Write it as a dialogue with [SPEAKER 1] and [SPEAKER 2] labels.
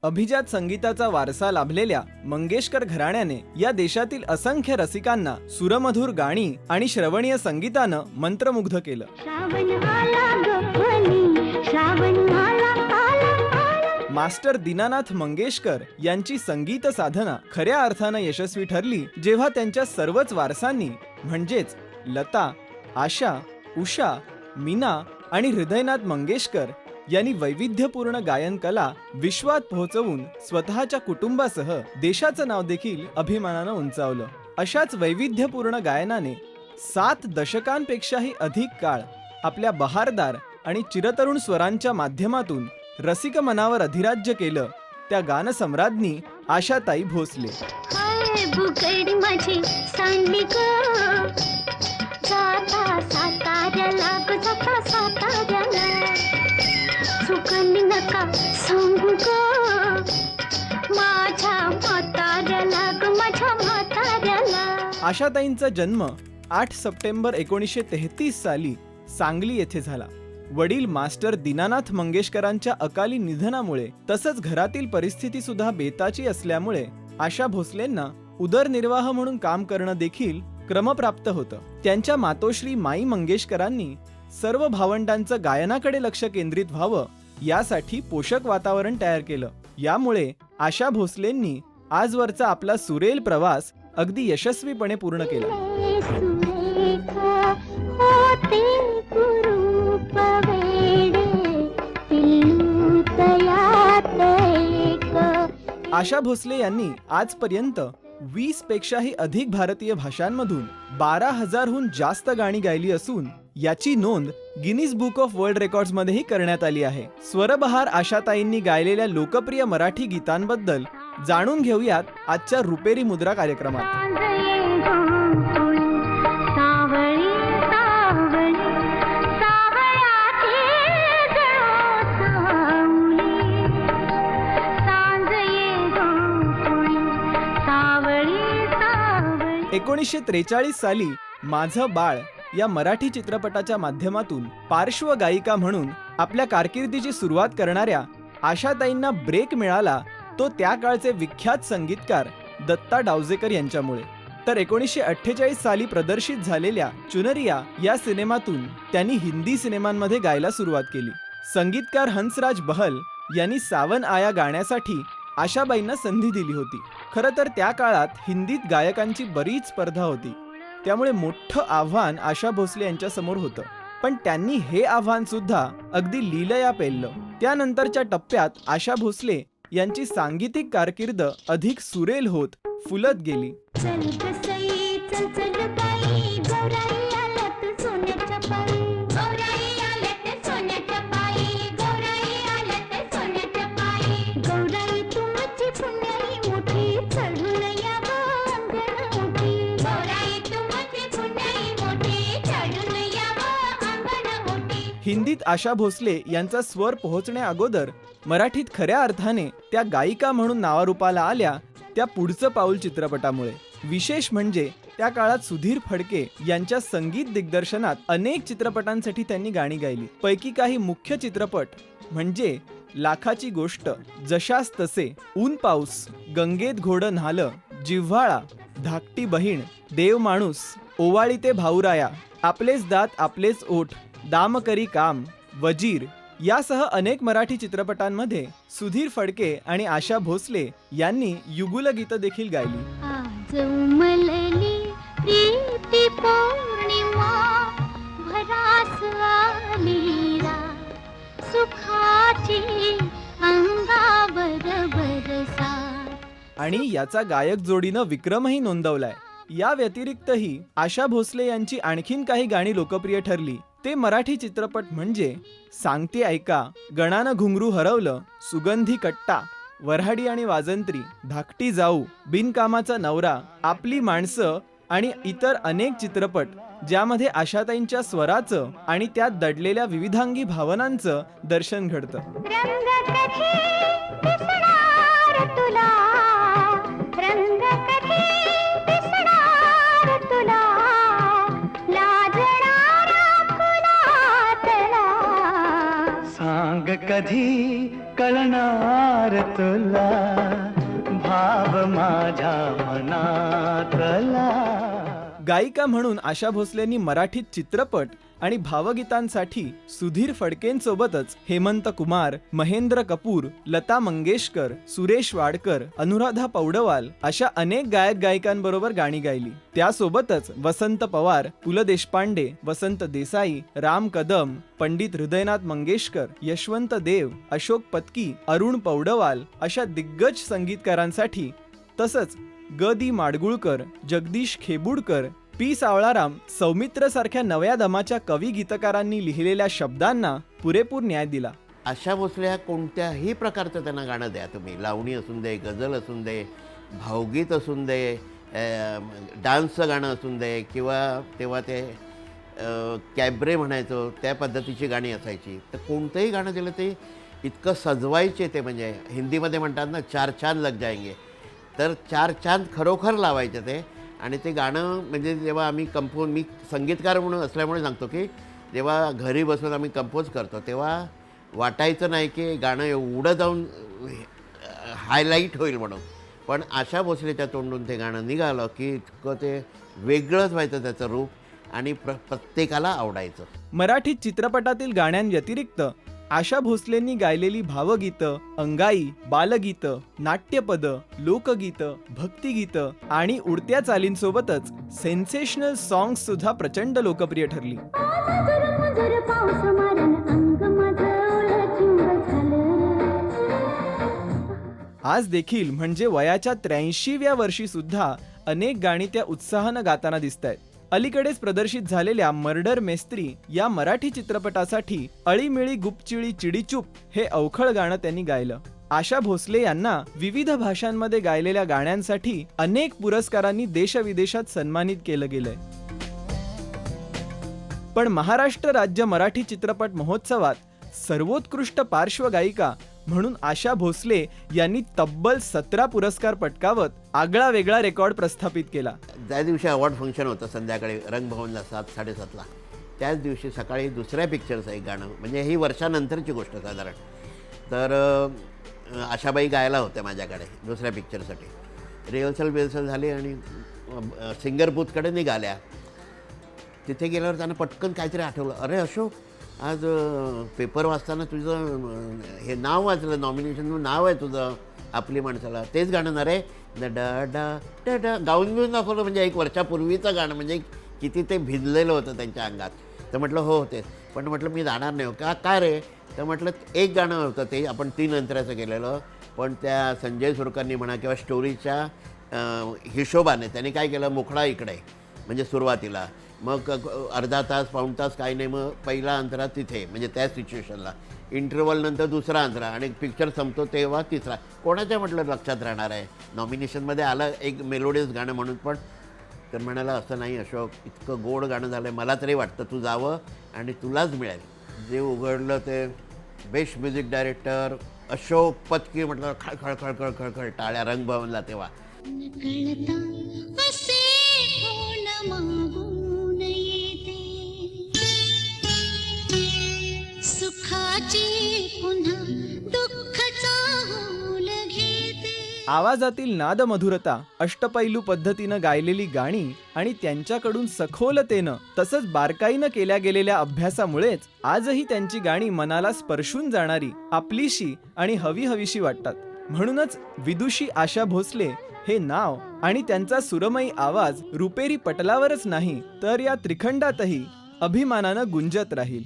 [SPEAKER 1] अभिजात संगीताचा वारसा लाभलेल्या मंगेशकर घराण्याने या देशातील असंख्य रसिकांना सुरमधुर गाणी आणि श्रवणीय संगीतानं मंत्रमुग्ध केलं. मास्टर दीनानाथ मंगेशकर यांची संगीत साधना खऱ्या अर्थानं यशस्वी ठरली जेव्हा त्यांच्या सर्वच वारसांनी म्हणजेच लता, आशा, उषा, मीना आणि हृदयनाथ मंगेशकर यांनी वैविध्यपूर्ण गायन कला विश्वात पोहोचवून स्वतःच्या कुटुंबासह देशाचं नाव देखील अभिमानानं उंचावलं. अशाच वैविध्यपूर्ण गायनाने 7 दशकांपेक्षाही अधिक काळ आपल्या बहारदार आणि चिरतरुण स्वरांच्या माध्यमातून रसिक मनावर अधिराज्य केलं त्या गानसम्राज्ञी आशाताई भोसले. आशाताईंचा जन्म 8 सप्टेंबर 1933 साली सांगली येथे झाला. वडील मास्टर दीनानाथ मंगेशकरांच्या अकाली निधनामुळे तसंच घरातील परिस्थिती सुद्धा बेताची असल्यामुळे आशा भोसलेंना उदरनिर्वाह म्हणून काम करणं देखील क्रमप्राप्त होतं. त्यांच्या मातोश्री माई मंगेशकरांनी सर्व भावंडांचं गायनाकडे लक्ष केंद्रित व्हावं यासाठी पोषक वातावरण तयार केलं. यामुळे आशा भोसलेंनी आजवरचा आपला सुरेल प्रवास अगदी यशस्वीपणे पूर्ण केला. आशा भोसले यांनी आजपर्यंत 20 पेक्षाही अधिक भारतीय भाषांमधून 12,000हून जास्त गाणी गायली असून याची नोंद Guinness book of world records मध्येही करण्यात आली आहे. स्वरबहार आशाताईंनी गायलेल्या लोकप्रिय मराठी गीतांबद्दल जाणून घेऊयात आजच्या रुपेरी मुद्रा कार्यक्रमात. एकोणीसशे 43 साली माझं बाळ या मराठी चित्रपटाच्या माध्यमातून पार्श्वगायिका म्हणून आपल्या कारकिर्दीची सुरुवात करणाऱ्या आशाताईंना ब्रेक मिळाला तो त्या काळचे विख्यात संगीतकार दत्ता डावजेकर यांच्यामुळे. तर 1948 साली प्रदर्शित झालेल्या चुनरिया या सिनेमातून त्यांनी हिंदी सिनेमांमध्ये गायला सुरुवात केली. संगीतकार हंसराज बहल यांनी सावन आया गाण्यासाठी आशाबाईंना संधी दिली होती. खरं तर त्या काळात हिंदीत गायकांची बरीच स्पर्धा होती, त्यामुळे मोठं आव्हान आशा भोसले यांच्या समोर होतं. पण त्यांनी हे आव्हान सुद्धा अगदी लीलया पेललं. त्यानंतरच्या टप्प्यात आशा भोसले यांची सांगीतिक कारकीर्द अधिक सुरेल होत फुलत गेली. हिंदीत आशा भोसले यांचा स्वर पोहोचण्या अगोदर मराठीत खऱ्या अर्थाने त्या गायिका म्हणून नावारूपाला आल्या त्या पुढचं पाऊल चित्रपटामुळे. विशेष म्हणजे त्या काळात सुधीर फडके यांच्या संगीत दिग्दर्शनात अनेक चित्रपटांसाठी त्यांनी गाणी गायली. पैकी काही मुख्य चित्रपट म्हणजे लाखाची गोष्ट, जशास तसे, ऊन पाऊस, गंगेत घोडं न्हालं, जिव्हाळा, धाकटी बहीण, देव माणूस, ओवाळी ते भाऊराया, आपलेच दात आपलेच ओठ, दाम करी काम, वजीर यासह अनेक मराठी चित्रपटांमध्ये सुधीर फडके आणि आशा भोसले यांनी युगुल गीतं देखील गायली.
[SPEAKER 2] आज उमलली प्रीती पौर्णिमा, भरास आली सुखाची अंगावर बरसा.
[SPEAKER 1] आणि याचा गायक जोडीनं विक्रमही नोंदवलाय. या व्यतिरिक्तही आशा भोसले यांची आणखीन काही गाणी लोकप्रिय ठरली. ते मराठी चित्रपट म्हणजे सांगते ऐका, गणानं घुंगरू हरवलं, सुगंधी कट्टा, वऱ्हाडी आणि वाजंत्री, धाकटी जाऊ, बिनकामाचा नवरा, आपली माणसं आणि इतर अनेक चित्रपट ज्यामध्ये आशाताईंच्या स्वराचं आणि त्यात दडलेल्या विविधांगी भावनांचं दर्शन घडतं.
[SPEAKER 3] सांग कधी कळणार तुला भाव माझ्या मनातला.
[SPEAKER 1] गायिका म्हणून आशा भोसलेंनी मराठीत चित्रपट आणि भावगीतांसाठी सुधीर फडकेंसोबतच हेमंत कुमार, महेंद्र कपूर, लता मंगेशकर, सुरेश वाडकर, अनुराधा पौडवाल अशा अनेक गायक गायिकांबरोबर गाणी गायली. त्यासोबतच वसंत पवार, पु ल देशपांडे, वसंत देसाई, राम कदम, पंडित हृदयनाथ मंगेशकर, यशवंत देव, अशोक पत्की, अरुण पौडवाल अशा दिग्गज संगीतकारांसाठी, तसंच ग दी माडगुळकर, जगदीश खेबुडकर, पी सावळाराम, सौमित्र सारख्या नव्या दमाच्या कवी गीतकारांनी लिहिलेल्या शब्दांना पुरेपूर न्याय दिला.
[SPEAKER 4] आशा भोसले ह्या कोणत्याही प्रकारचं त्यांना गाणं द्या तुम्ही, लावणी असून दे, गझल असून दे, भावगीत असून दे, डान्सचं गाणं असून दे, किंवा तेव्हा ते कॅबरे म्हणायचो त्या पद्धतीची गाणी असायची, तर कोणतंही गाणं दिलं ते इतकं सजवायचे. ते म्हणजे हिंदीमध्ये म्हणतात ना, चार चांद लग जाएंगे, तर चार चांद खरोखर लावायचे ते. आणि ते गाणं म्हणजे जेव्हा आम्ही मी संगीतकार म्हणून असल्यामुळे सांगतो की जेव्हा घरी बसून आम्ही कंपोज करतो तेव्हा वाटायचं नाही की गाणं एवढं जाऊन हायलाईट होईल म्हणून, पण आशा भोसलेच्या तोंडून ते गाणं निघालं की इतकं ते वेगळंच व्हायचं त्याचं रूप, आणि प्रत्येकाला आवडायचं.
[SPEAKER 1] मराठी चित्रपटातील गाण्यांव्यतिरिक्त आशा भोसलेंनी गायलेली भावगीतं, अंगाई, बालगीतं, नाट्यपद, लोकगीतं, भक्तिगीतं आणि उडत्या चालींसोबतच सेन्सेशनल सॉंग्स सुद्धा प्रचंड लोकप्रिय ठरली. आज देखील म्हणजे वयाच्या 83व्या वर्षी सुद्धा अनेक गाणी त्या उत्साहानं गाताना दिसतायत. अलीकडेच प्रदर्शित झालेल्या मर्डर मेस्त्री या मराठी चित्रपटासाठी अळीमिळी गुपचिळी चिडीचूप हे अवखळ गाणं त्यांनी गायलं. आशा भोसले यांना विविध भाषांमध्ये गायलेल्या गाण्यांसाठी अनेक पुरस्कारांनी देशविदेशात सन्मानित केलं गेलंय. पण महाराष्ट्र राज्य मराठी चित्रपट महोत्सवात सर्वोत्कृष्ट पार्श्वगायिका म्हणून आशा भोसले यांनी तब्बल 17 पुरस्कार पटकावत आगळा वेगळा रेकॉर्ड प्रस्थापित केला.
[SPEAKER 4] त्या दिवशी अवॉर्ड फंक्शन होतं संध्याकाळी रंगभवनला 7-7:30ला. त्याच दिवशी सकाळी दुसऱ्या पिक्चरचं एक गाणं, म्हणजे ही वर्षानंतरची गोष्ट साधारण, तर आशाबाई गायला होत्या माझ्याकडे दुसऱ्या पिक्चरसाठी. रिहर्सल झाली आणि सिंगर बूथकडे निघाल्या. तिथे गेल्यावर त्यांना पटकन काहीतरी आठवलं, अरे अशोक, आज पेपर वाचताना तुझं हे नाव वाचलं, नॉमिनेशन नाव आहे तुझं आपली माणसाला, तेच गाणं ना रे, डा डा डा डा गाऊन घेऊन दाखवलं. म्हणजे एक वर्षापूर्वीचं गाणं, म्हणजे किती ते भिजलेलं होतं त्यांच्या अंगात. तर म्हटलं हो तेच, पण म्हटलं मी जाणार नाही. काय रे, तर म्हटलं एक गाणं होतं ते आपण 3 अंतराचं केलेलं, पण त्या संजय सुरकरनी म्हणा किंवा स्टोरीच्या हिशोबाने त्यांनी काय केलं, मुखडा इकडे म्हणजे सुरुवातीला, मग अर्धा तास पाऊण तास काही नाही, मग पहिला अंतरा तिथे म्हणजे त्या सिच्युएशनला, इंटरव्हल नंतर दुसरा अंतरा, आणि पिक्चर संपतो तेव्हा तिसरा. कोणाच्या म्हटलं लक्षात राहणार आहे, नॉमिनेशनमध्ये आलं एक मेलोडियस गाणं म्हणून. पण तर म्हणाला असं नाही अशोक, इतकं गोड गाणं झालं आहे, मला तरी वाटतं तू जावं आणि तुलाच मिळेल. जे उघडलं ते best music director Ashok Patki, म्हटलं खळखळ खळखळ खळखळ टाळ्या रंगभवनला. तेव्हा
[SPEAKER 1] आवाजातील नादमधुरता, अष्टपैलू पद्धतीनं गायलेली गाणी आणि त्यांच्याकडून सखोलतेनं तसंच बारकाईनं केल्या गेलेल्या अभ्यासामुळेच आजही त्यांची गाणी मनाला स्पर्शून जाणारी, आपलीशी आणि हवीहवीशी वाटतात. म्हणूनच विदुषी आशा भोसले हे नाव आणि त्यांचा सुरमयी आवाज रुपेरी पटलावरच नाही तर या त्रिखंडातही अभिमानानं गुंजत राहील.